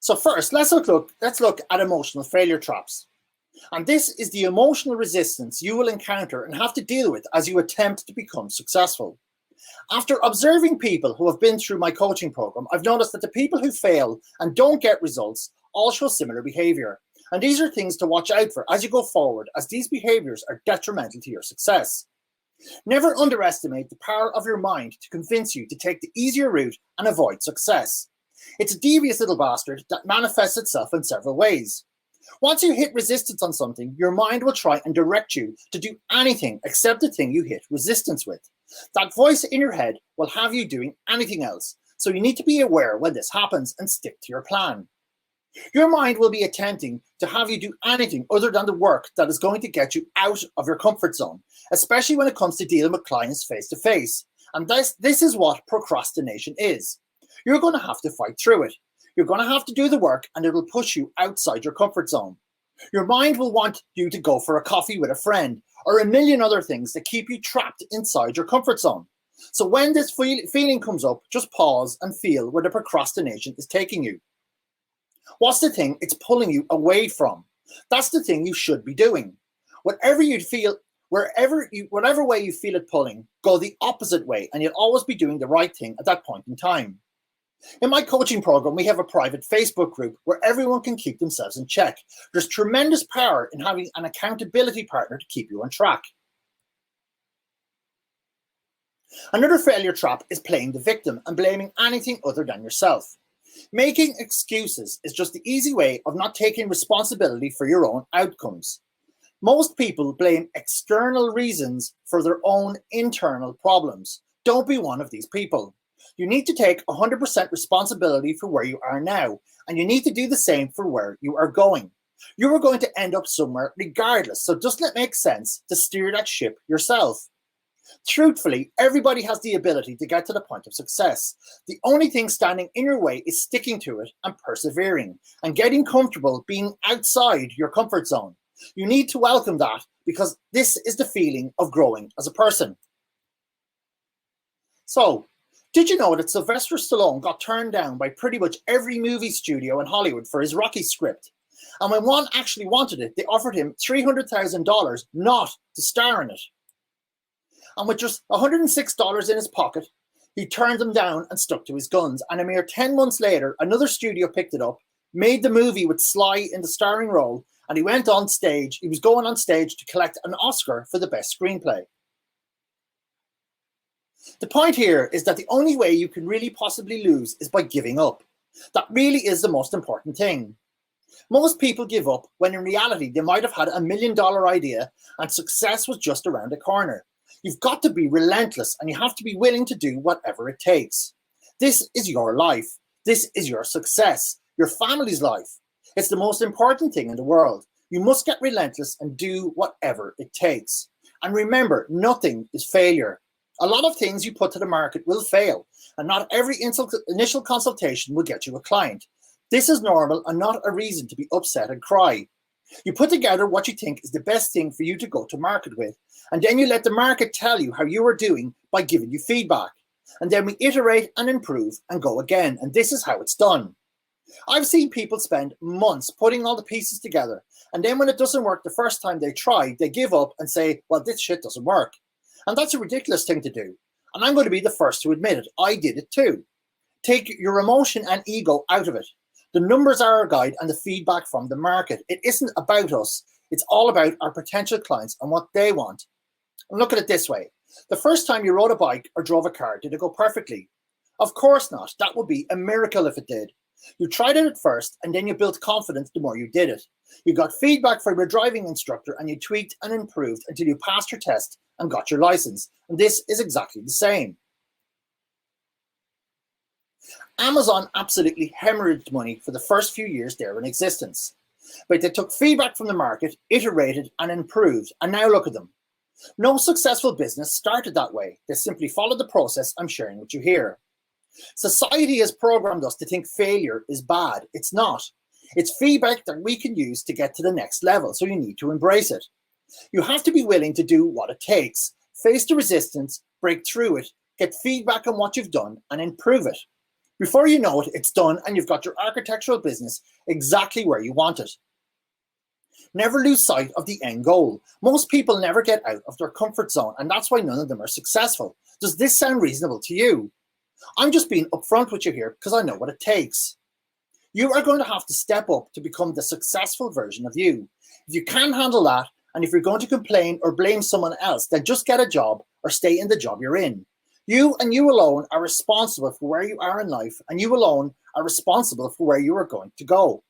So first, let's look at emotional failure traps. And this is the emotional resistance you will encounter and have to deal with as you attempt to become successful. After observing people who have been through my coaching program, I've noticed that the people who fail and don't get results all show similar behavior. And these are things to watch out for as you go forward, as these behaviors are detrimental to your success. Never underestimate the power of your mind to convince you to take the easier route and avoid success. It's a devious little bastard that manifests itself in several ways. Once you hit resistance on something, your mind will try and direct you to do anything except the thing you hit resistance with. That voice in your head will have you doing anything else, so you need to be aware when this happens and stick to your plan. Your mind will be attempting to have you do anything other than the work that is going to get you out of your comfort zone, especially when it comes to dealing with clients face to face. And this is what procrastination is. You're going to have to fight through it. You're going to have to do the work, and it will push you outside your comfort zone. Your mind will want you to go for a coffee with a friend or a million other things that keep you trapped inside your comfort zone. So when this feeling comes up, just pause and feel where the procrastination is taking you. What's the thing it's pulling you away from? That's the thing you should be doing. Whatever you feel, whatever way you feel it pulling, go the opposite way, and you'll always be doing the right thing at that point in time. In my coaching program, we have a private Facebook group where everyone can keep themselves in check. There's tremendous power in having an accountability partner to keep you on track. Another failure trap is playing the victim and blaming anything other than yourself. Making excuses is just the easy way of not taking responsibility for your own outcomes. Most people blame external reasons for their own internal problems. Don't be one of these people. You need to take 100% responsibility for where you are now, and you need to do the same for where you are going. You are going to end up somewhere regardless, so doesn't it make sense to steer that ship yourself? Truthfully, everybody has the ability to get to the point of success. The only thing standing in your way is sticking to it and persevering and getting comfortable being outside your comfort zone. You need to welcome that, because this is the feeling of growing as a person. So, did you know that Sylvester Stallone got turned down by pretty much every movie studio in Hollywood for his Rocky script? And when one actually wanted it, they offered him $300,000 not to star in it. And with just $106 in his pocket, he turned them down and stuck to his guns. And a mere 10 months later, another studio picked it up, made the movie with Sly in the starring role, and he went on stage. He was going on stage to collect an Oscar for the best screenplay. The point here is that the only way you can really possibly lose is by giving up. That really is the most important thing. Most people give up when in reality they might have had $1 million idea and success was just around the corner. You've got to be relentless, and you have to be willing to do whatever it takes. This is your life. This is your success, your family's life. It's the most important thing in the world. You must get relentless and do whatever it takes. And remember, nothing is failure. A lot of things you put to the market will fail, and not every initial consultation will get you a client. This is normal and not a reason to be upset and cry. You put together what you think is the best thing for you to go to market with, and then you let the market tell you how you are doing by giving you feedback. And then we iterate and improve and go again, and this is how it's done. I've seen people spend months putting all the pieces together, and then when it doesn't work the first time they try, they give up and say, well, this shit doesn't work. And that's a ridiculous thing to do. And I'm going to be the first to admit it. I did it too. Take your emotion and ego out of it. The numbers are our guide and the feedback from the market. It isn't about us. It's all about our potential clients and what they want. And look at it this way. The first time you rode a bike or drove a car, did it go perfectly? Of course not. That would be a miracle if it did. You tried it at first, and then you built confidence the more you did it. You got feedback from your driving instructor, and you tweaked and improved until you passed your test and got your license. And this is exactly the same. Amazon absolutely hemorrhaged money for the first few years they were in existence. But they took feedback from the market, iterated and improved, and now look at them. No successful business started that way. They simply followed the process I'm sharing with you here. Society has programmed us to think failure is bad. It's not. It's feedback that we can use to get to the next level, so you need to embrace it. You have to be willing to do what it takes, face the resistance, break through it, get feedback on what you've done, and improve it. Before you know it, it's done and you've got your architectural business exactly where you want it. Never lose sight of the end goal. Most people never get out of their comfort zone, and that's why none of them are successful. Does this sound reasonable to you? I'm just being upfront with you here because I know what it takes. You are going to have to step up to become the successful version of you. If you can't handle that, and if you're going to complain or blame someone else, then just get a job or stay in the job you're in. You and you alone are responsible for where you are in life, and you alone are responsible for where you are going to go.